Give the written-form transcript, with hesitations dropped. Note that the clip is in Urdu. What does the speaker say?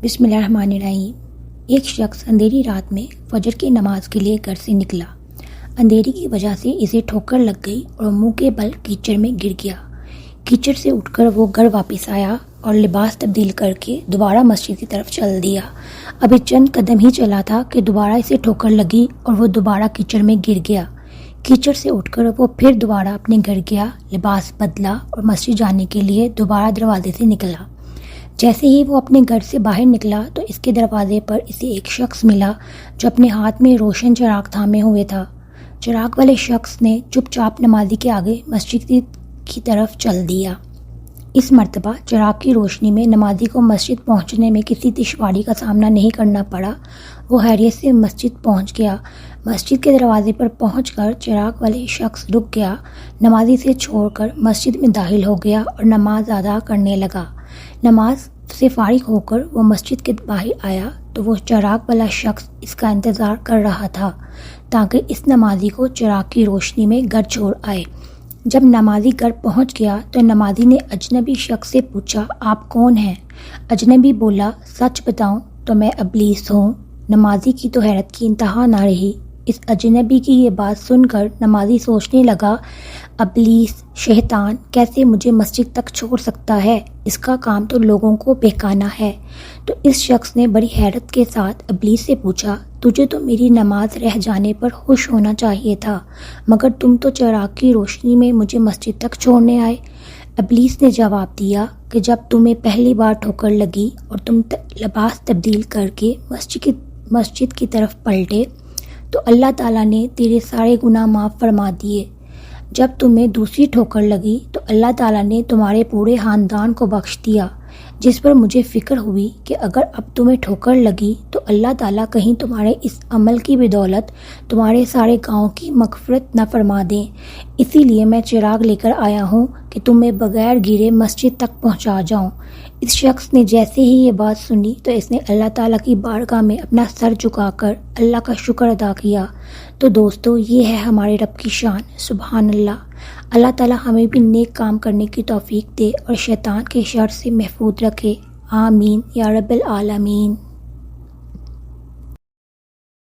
بسم اللہ الرحمن الرحیم۔ ایک شخص اندھیری رات میں فجر کی نماز کے لیے گھر سے نکلا۔ اندھیری کی وجہ سے اسے ٹھوکر لگ گئی اور منہ کے بل کیچڑ میں گر گیا۔ کیچڑ سے اٹھ کر وہ گھر واپس آیا اور لباس تبدیل کر کے دوبارہ مسجد کی طرف چل دیا۔ ابھی چند قدم ہی چلا تھا کہ دوبارہ اسے ٹھوکر لگی اور وہ دوبارہ کیچڑ میں گر گیا۔ کیچڑ سے اٹھ کر وہ پھر دوبارہ اپنے گھر گیا، لباس بدلا اور مسجد جانے کے لیے دوبارہ دروازے سے نکلا۔ جیسے ہی وہ اپنے گھر سے باہر نکلا تو اس کے دروازے پر اسے ایک شخص ملا جو اپنے ہاتھ میں روشن چراغ تھامے ہوئے تھا۔ چراغ والے شخص نے چپ چاپ نمازی کے آگے مسجد کی طرف چل دیا۔ اس مرتبہ چراغ کی روشنی میں نمازی کو مسجد پہنچنے میں کسی دشواری کا سامنا نہیں کرنا پڑا۔ وہ خیریت سے مسجد پہنچ گیا۔ مسجد کے دروازے پر پہنچ کر چراغ والے شخص رک گیا، نمازی سے چھوڑ کر مسجد میں داخل ہو گیا اور نماز ادا کرنے لگا۔ نماز سے فارغ ہو کر وہ مسجد کے باہر آیا تو وہ چراغ والا شخص اس کا انتظار کر رہا تھا تاکہ اس نمازی کو چراغ کی روشنی میں گھر چھوڑ آئے۔ جب نمازی گھر پہنچ گیا تو نمازی نے اجنبی شخص سے پوچھا، آپ کون ہیں؟ اجنبی بولا، سچ بتاؤں تو میں ابلیس ہوں۔ نمازی کی تو حیرت کی انتہا نہ رہی۔ اس اجنبی کی یہ بات سن کر نمازی سوچنے لگا، ابلیس، شیطان کیسے مجھے مسجد تک چھوڑ سکتا ہے؟ اس کا کام تو لوگوں کو بہکانا ہے۔ تو اس شخص نے بڑی حیرت کے ساتھ ابلیس سے پوچھا، تجھے تو میری نماز رہ جانے پر خوش ہونا چاہیے تھا، مگر تم تو چراغ کی روشنی میں مجھے مسجد تک چھوڑنے آئے۔ ابلیس نے جواب دیا کہ جب تمہیں پہلی بار ٹھوکر لگی اور تم لباس تبدیل کر کے مسجد کی طرف پلٹے تو اللہ تعالیٰ نے تیرے سارے گناہ معاف فرما دیے۔ جب تمہیں دوسری ٹھوکر لگی تو اللہ تعالیٰ نے تمہارے پورے خاندان کو بخش دیا، جس پر مجھے فکر ہوئی کہ اگر اب تمہیں ٹھوکر لگی تو اللہ تعالیٰ کہیں تمہارے اس عمل کی بدولت تمہارے سارے گاؤں کی مغفرت نہ فرما دیں۔ اسی لیے میں چراغ لے کر آیا ہوں کہ تمہیں بغیر گرے مسجد تک پہنچا جاؤں۔ اس شخص نے جیسے ہی یہ بات سنی تو اس نے اللہ تعالیٰ کی بارگاہ میں اپنا سر جھکا کر اللہ کا شکر ادا کیا۔ تو دوستو، یہ ہے ہمارے رب کی شان، سبحان اللہ۔ اللہ تعالیٰ ہمیں بھی نیک کام کرنے کی توفیق دے اور شیطان کے شر سے محفوظ رکھے، آمین یا رب العالمین۔